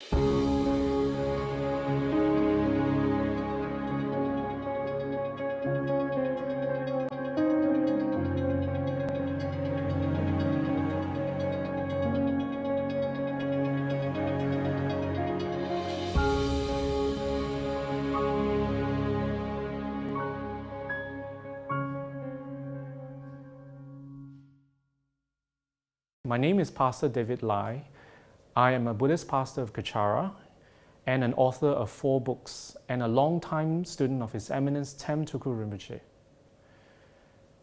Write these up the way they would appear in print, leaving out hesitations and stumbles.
My name is Pastor David Lai. I am a Buddhist pastor of Kachara and an author of 4 books and a long-time student of His Eminence Tem Tuku Rinpoche.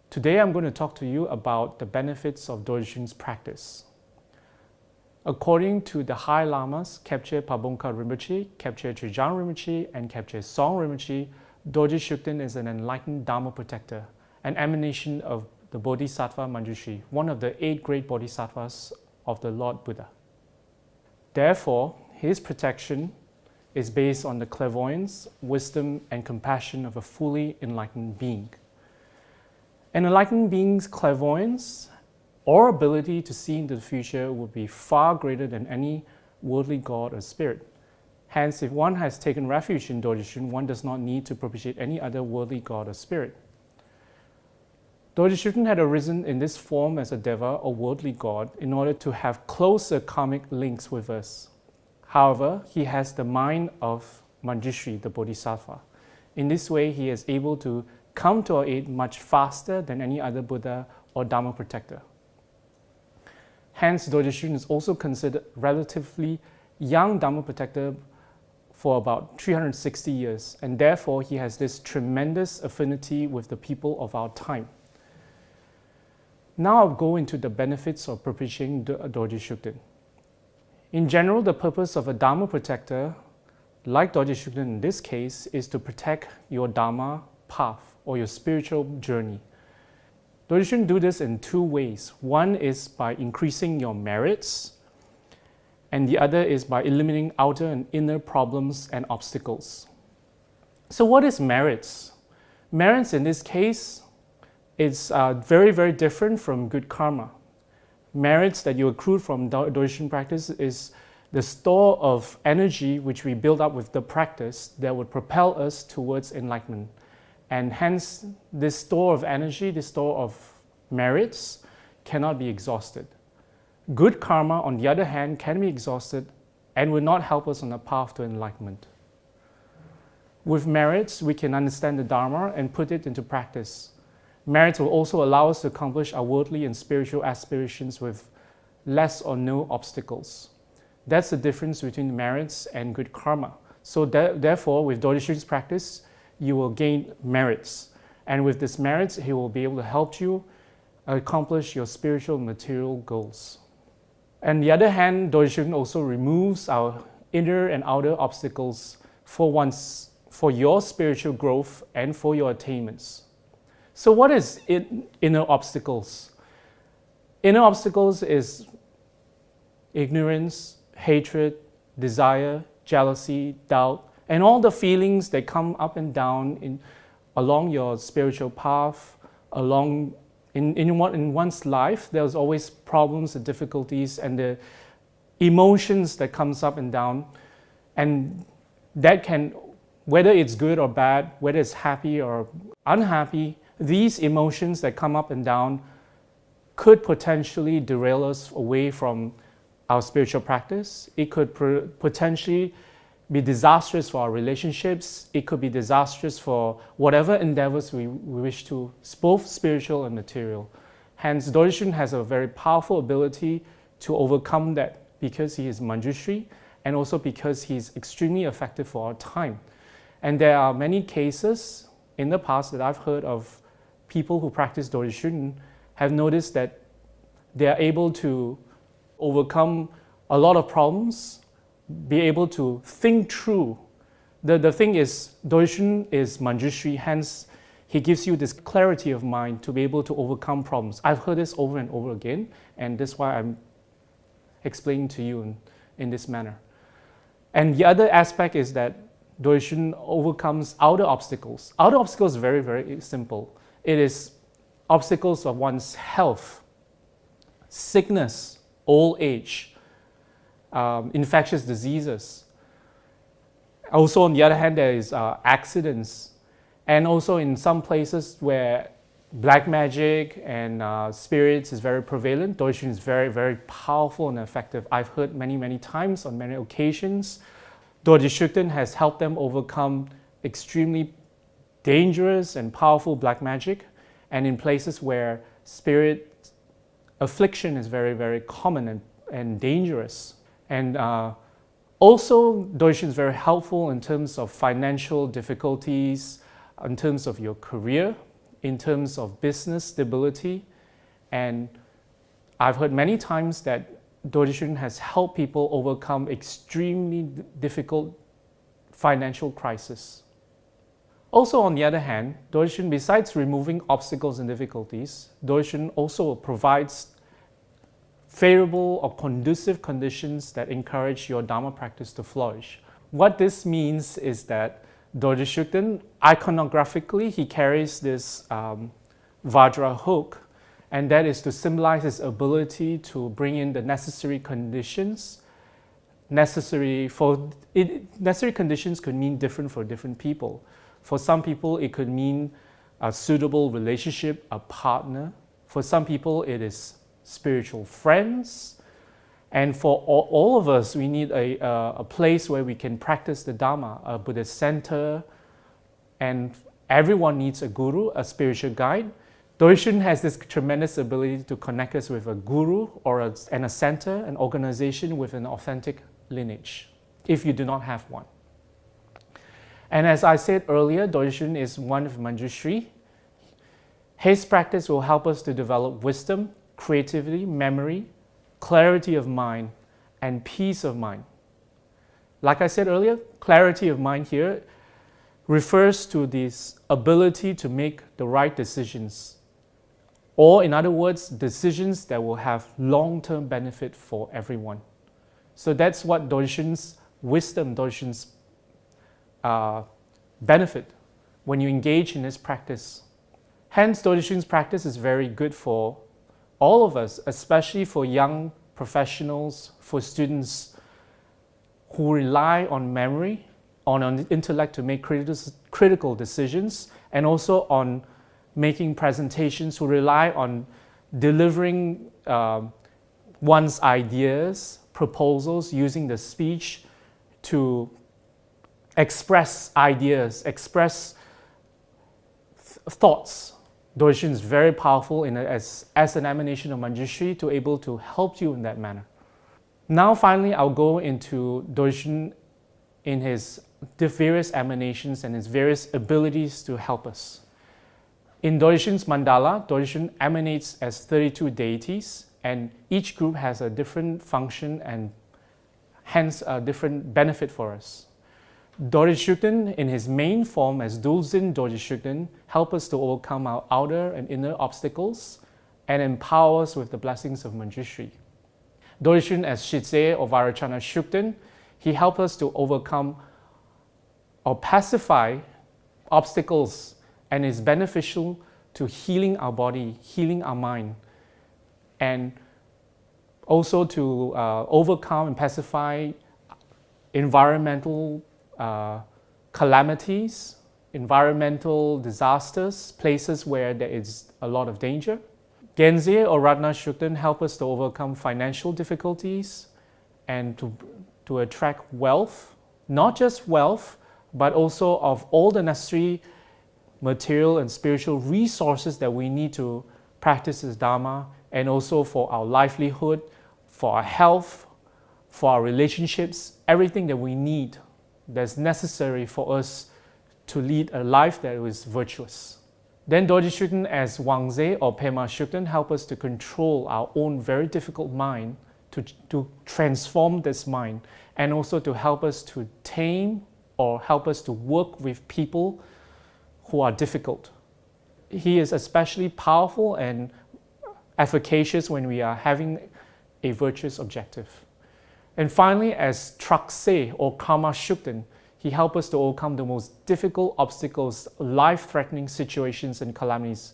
Today I'm going to talk to you about the benefits of Dorje Shugden's practice. According to the High Lamas, Kepche Pabongka Rinpoche, Kepche Trijang Rinpoche, and Kepche Song Rinpoche, Dorje Shugden is an enlightened Dharma Protector, an emanation of the Bodhisattva Manjushri, one of the 8 great Bodhisattvas of the Lord Buddha. Therefore, his protection is based on the clairvoyance, wisdom, and compassion of a fully enlightened being. An enlightened being's clairvoyance or ability to see into the future would be far greater than any worldly god or spirit. Hence, if one has taken refuge in Dorje Shugden, one does not need to propitiate any other worldly god or spirit. Dorje Shugden had arisen in this form as a deva or worldly god in order to have closer karmic links with us. However, he has the mind of Manjushri, the Bodhisattva. In this way, he is able to come to our aid much faster than any other Buddha or Dharma Protector. Hence, Dorje Shugden is also considered relatively young Dharma Protector for about 360 years, and therefore he has this tremendous affinity with the people of our time. Now I'll go into the benefits of propitiating Dorje Shugden. In general, the purpose of a Dharma Protector, like Dorje Shugden in this case, is to protect your Dharma path or your spiritual journey. Dorje Shugden do this in 2 ways. One is by increasing your merits, and the other is by eliminating outer and inner problems and obstacles. So what is merits? Merits in this case is very, very different from good karma. Merits that you accrue from Dorje Shugden practice is the store of energy which we build up with the practice that would propel us towards enlightenment. And hence, this store of energy, this store of merits cannot be exhausted. Good karma, on the other hand, can be exhausted and will not help us on the path to enlightenment. With merits, we can understand the Dharma and put it into practice. Merits will also allow us to accomplish our worldly and spiritual aspirations with less or no obstacles. That's the difference between merits and good karma. So therefore, with Dorje Shugden's practice, you will gain merits. And with this merits, he will be able to help you accomplish your spiritual and material goals. On the other hand, Dorje Shugden also removes our inner and outer obstacles for your spiritual growth and for your attainments. So what is inner obstacles? Inner obstacles is ignorance, hatred, desire, jealousy, doubt, and all the feelings that come up and down along your spiritual path, in one's life. There's always problems and difficulties and the emotions that comes up and down, and that can, whether it's good or bad, whether it's happy or unhappy, these emotions that come up and down could potentially derail us away from our spiritual practice. It could potentially be disastrous for our relationships. It could be disastrous for whatever endeavors we wish to, both spiritual and material. Hence, Dorje Shugden has a very powerful ability to overcome that because he is Manjushri and also because he is extremely effective for our time. And there are many cases in the past that I've heard of people who practice Dorje Shugden have noticed that they are able to overcome a lot of problems, be able to think through. The thing is, Dorje Shugden is Manjushri, hence he gives you this clarity of mind to be able to overcome problems. I've heard this over and over again, and that's why I'm explaining to you in this manner. And the other aspect is that Dorje Shugden overcomes outer obstacles. Outer obstacles are very, very simple. It is obstacles of one's health, sickness, old age, infectious diseases. Also, on the other hand, there is accidents. And also in some places where black magic and spirits is very prevalent, Dorje Shugden is very, very powerful and effective. I've heard many, many times on many occasions, Dorje Shugden has helped them overcome extremely dangerous and powerful black magic, and in places where spirit affliction is very, very common and dangerous. And also, Dorje Shugden is very helpful in terms of financial difficulties, in terms of your career, in terms of business stability. And I've heard many times that Dorje Shugden has helped people overcome extremely difficult financial crisis. Also, on the other hand, Dorje Shugden, besides removing obstacles and difficulties, Dorje Shugden also provides favorable or conducive conditions that encourage your Dharma practice to flourish. What this means is that Dorje Shugden, iconographically, he carries this Vajra hook, and that is to symbolize his ability to bring in the necessary conditions. Necessary conditions could mean different for different people. For some people, it could mean a suitable relationship, a partner. For some people, it is spiritual friends. And for all of us, we need a place where we can practice the Dharma, a Buddhist center, and everyone needs a guru, a spiritual guide. Dorje Shugden has this tremendous ability to connect us with a guru and a center, an organization with an authentic lineage, if you do not have one. And as I said earlier, Dorje Shugden is one of Manjushri. His practice will help us to develop wisdom, creativity, memory, clarity of mind, and peace of mind. Like I said earlier, clarity of mind here refers to this ability to make the right decisions. Or in other words, decisions that will have long-term benefit for everyone. So that's what Dorje Shugden's wisdom, Dorje Shugden's benefit when you engage in this practice. Hence, Dorje Shugden's practice is very good for all of us, especially for young professionals, for students who rely on memory, on intellect to make critical decisions, and also on making presentations, who rely on delivering one's ideas, proposals, using the speech to express ideas, express thoughts. Dorje Shugden is very powerful as an emanation of Manjushri to able to help you in that manner. Now finally, I'll go into Dorje Shugden in his various emanations and his various abilities to help us. In Dorje Shugden's mandala, Dorje Shugden emanates as 32 deities, and each group has a different function and hence a different benefit for us. Dorje Shugden, in his main form as Dulzin Dorje Shugden, help us to overcome our outer and inner obstacles and empower us with the blessings of Manjushri. Dorje Shugden as Shitse or Varachana Shugden, he helps us to overcome or pacify obstacles and is beneficial to healing our body, healing our mind, and also to overcome and pacify environmental calamities, environmental disasters, places where there is a lot of danger. Genze or Ratna Shugden help us to overcome financial difficulties and to attract wealth, not just wealth, but also of all the necessary material and spiritual resources that we need to practice this Dharma, and also for our livelihood, for our health, for our relationships, everything that we need that's necessary for us to lead a life that is virtuous. Then Dorje Shugden as Wangze or Pema Shugden help us to control our own very difficult mind, to transform this mind, and also to help us to tame or help us to work with people who are difficult. He is especially powerful and efficacious when we are having a virtuous objective. And finally, as Trakse or Karma Shugden, he helps us to overcome the most difficult obstacles, life-threatening situations and calamities.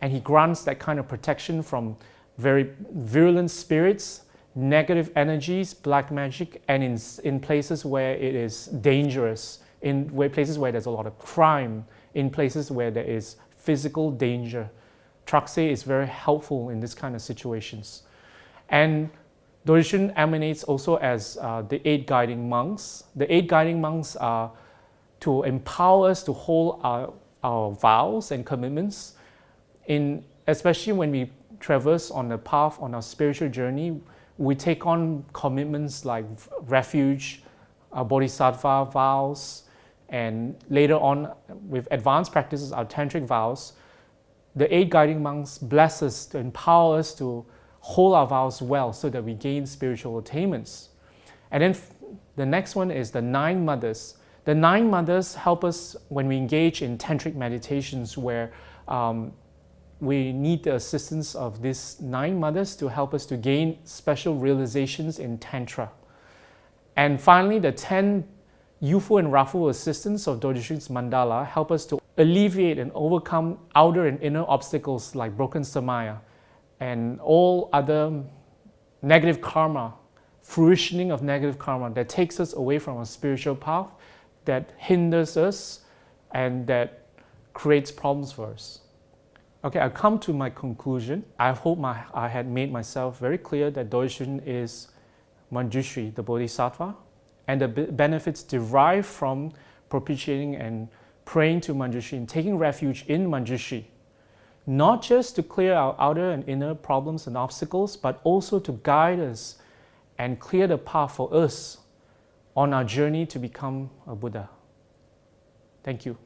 And he grants that kind of protection from very virulent spirits, negative energies, black magic, and in places where it is dangerous, places where there's a lot of crime, in places where there is physical danger. Traksay is very helpful in this kind of situations. And Dorje Shugden emanates also as the 8 guiding monks. The 8 guiding monks are to empower us to hold our vows and commitments, especially when we traverse on the path on our spiritual journey. We take on commitments like refuge, bodhisattva vows, and later on with advanced practices, our tantric vows. The 8 guiding monks bless us to empower us to hold our vows well so that we gain spiritual attainments. And then the next one is the 9 mothers. The 9 mothers help us when we engage in tantric meditations where we need the assistance of these 9 mothers to help us to gain special realizations in Tantra. And finally, the 10 Yufu and Rafu assistants of Dorje Shugden's mandala help us to alleviate and overcome outer and inner obstacles like broken samaya and all other negative karma, fruitioning of negative karma that takes us away from our spiritual path, that hinders us and that creates problems for us. Okay, I've come to my conclusion. I hope I had made myself very clear that Dorje Shugden is Manjushri, the Bodhisattva, and the benefits derived from propitiating and praying to Manjushri and taking refuge in Manjushri, not just to clear our outer and inner problems and obstacles, but also to guide us and clear the path for us on our journey to become a Buddha. Thank you.